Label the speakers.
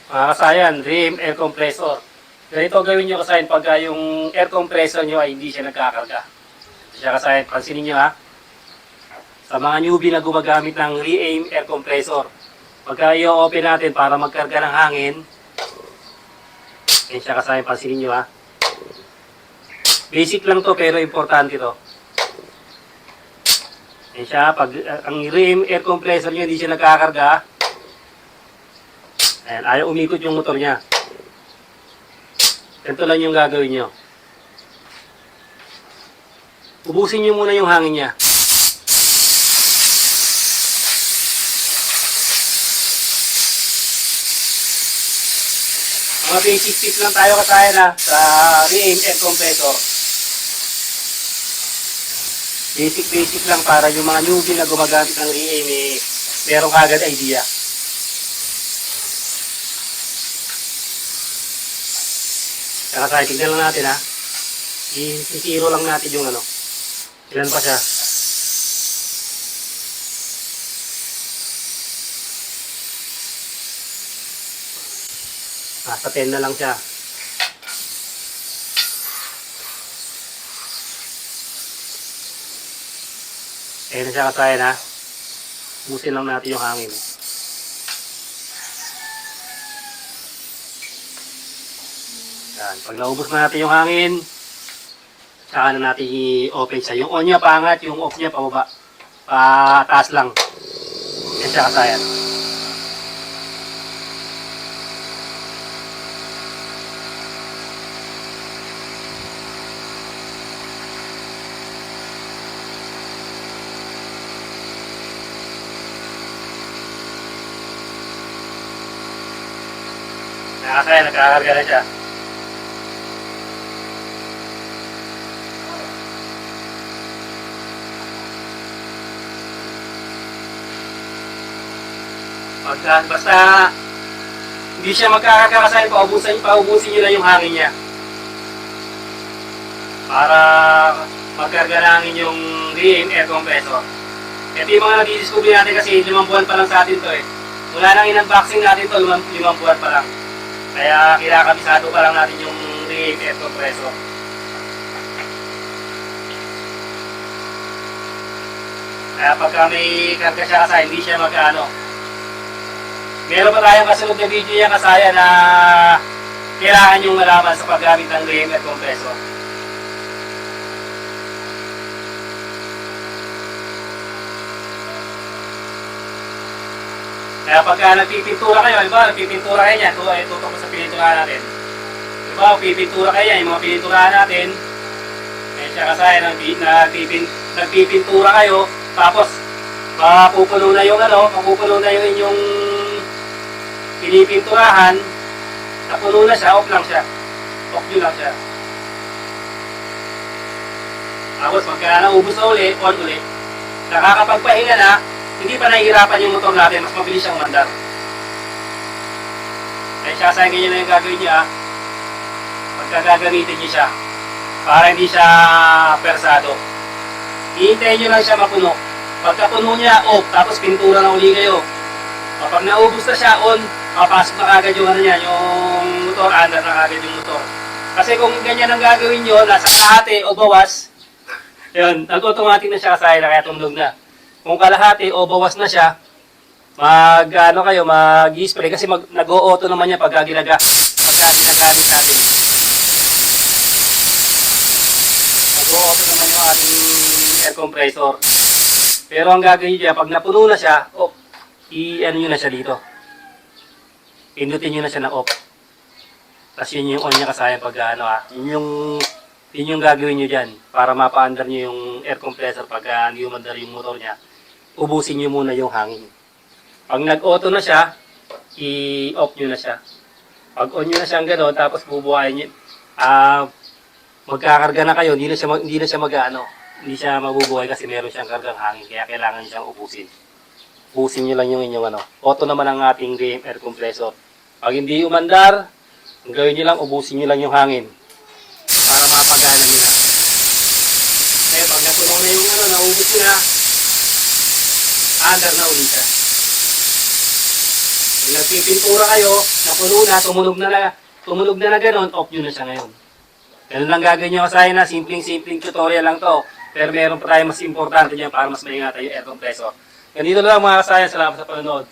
Speaker 1: Mga kasayan, rim air compressor. Ganito gawin nyo kasayan pagka yung air compressor nyo ay hindi siya nagkakarga. Siya kasayan, pansinin nyo ha. Sa mga newbie na gumagamit ng re-aim air compressor, pagka i-open natin para magkarga ng hangin, yan siya kasayan, pansinin nyo ha. Basic lang to pero importante to. Yan siya, pag ang re-aim air compressor nyo hindi siya nagkakarga, ayan, ayaw umikot yung motor niya. Ganito lang yung gagawin nyo. Ubusin nyo muna yung hangin niya. Mga basic tips lang tayo kasaya na sa re-aim air compressor. Basic lang para yung mga newbie na gumagamit ng re-aim merong kagad idea. Kaya tignan lang natin ha. I-zero lang natin yung ano. Ilan pa siya. Sa 10 na lang siya. Ayan na siya kasayan ha. Busin lang natin yung hangin. Yan. Pag naubos na natin yung hangin, saka na natin i-open siya. Yung on niya paangat, yung off niya pababa. Pataas lang. Yan siya kasayan. Nakasaya, nagkakarga na siya. Basta hindi siya magkakakasayan, paubusin nyo lang yung hangin niya. Para magkarga na hangin yung re-aim air compressor. Ito yung mga nag-i-discover natin kasi 5 buwan pa lang sa atin to eh. Mula nang in-unboxing natin to, 5 buwan pa lang. Kaya kinakabisado pa lang natin yung re-aim air compressor. Kaya pagka may karga siya kasaya, hindi siya mag-ano. Meron pa tayong kasunod na video niya kasaya na kailangan yung malaman sa paggamit ng re-aim air compressor. Kaya pagka nagpipintura kayo, iba, nagpipintura kayo yan. Tutok ko sa pininturahan natin. Iba, pipintura kayo yan, yung mga pininturahan natin. Kaya siya kasaya, nagpipintura kayo, tapos mapupuno na yung inyong pinipinturahan, napuno na siya, off lang siya. Off nyo lang siya. Tapos pagka naubos na uli, on uli, nakakapagpahinga na, hindi pa nahihirapan yung motor natin, mas mabilis siyang mandar. Kaya siya, sayang ganyan na yung gagawin niya, pagka gagamitin niyo siya, para hindi siya persado. Hihintayin nyo lang siya mapuno. Pagka puno niya, off, tapos pintura na uli kayo. Kapag naubos na siya, on, mapasok na kagad yung ano niya, yung motor, under na kagad yung motor. Kasi kung ganyan ang gagawin nyo, nasa kalahati o bawas, yun, nag-automatic na siya kasaya na kaya tumlog na. Kung kalahati o bawas na siya, mag-spray kasi nag-o-auto naman niya pagka ginagamit natin. Nag-o-auto naman yung ating air compressor. Pero ang gagawin niya, pag napuno na siya, i-ano nyo na siya dito. Pindutin nyo na siya na off. Tapos yun yung on niya kasaya pag yun yung gagawin nyo dyan para mapa-under nyo yung air compressor pag hindi umandar yung motor niya. Ubusin nyo muna yung hangin. Pag nag-auto na siya, i-off nyo na siya. Pag on nyo na siyang gano'n, tapos bubuhayin nyo, magkakarga na kayo, hindi na siya mabubuhay kasi meron siyang kargang hangin, kaya kailangan nyo siyang ubusin. Ubusin nyo lang yung inyong auto naman ang ating re-aim air compressor. Pag hindi umandar, ang gawin nyo lang, ubusin nyo lang yung hangin para mapagana nyo na. Kaya pag napuno na yung naubos nyo na, under na ulit siya. Kung nagpipintura kayo, napuno na, tumunog na gano'n, off nyo na siya ngayon. Ganun lang gagawin nyo sa na, simpleng tutorial lang to. Pero meron pa tayo mas importante dyan para mas maingatan yung air compressor. Ganito lang mga kasayan, salamat sa panonood.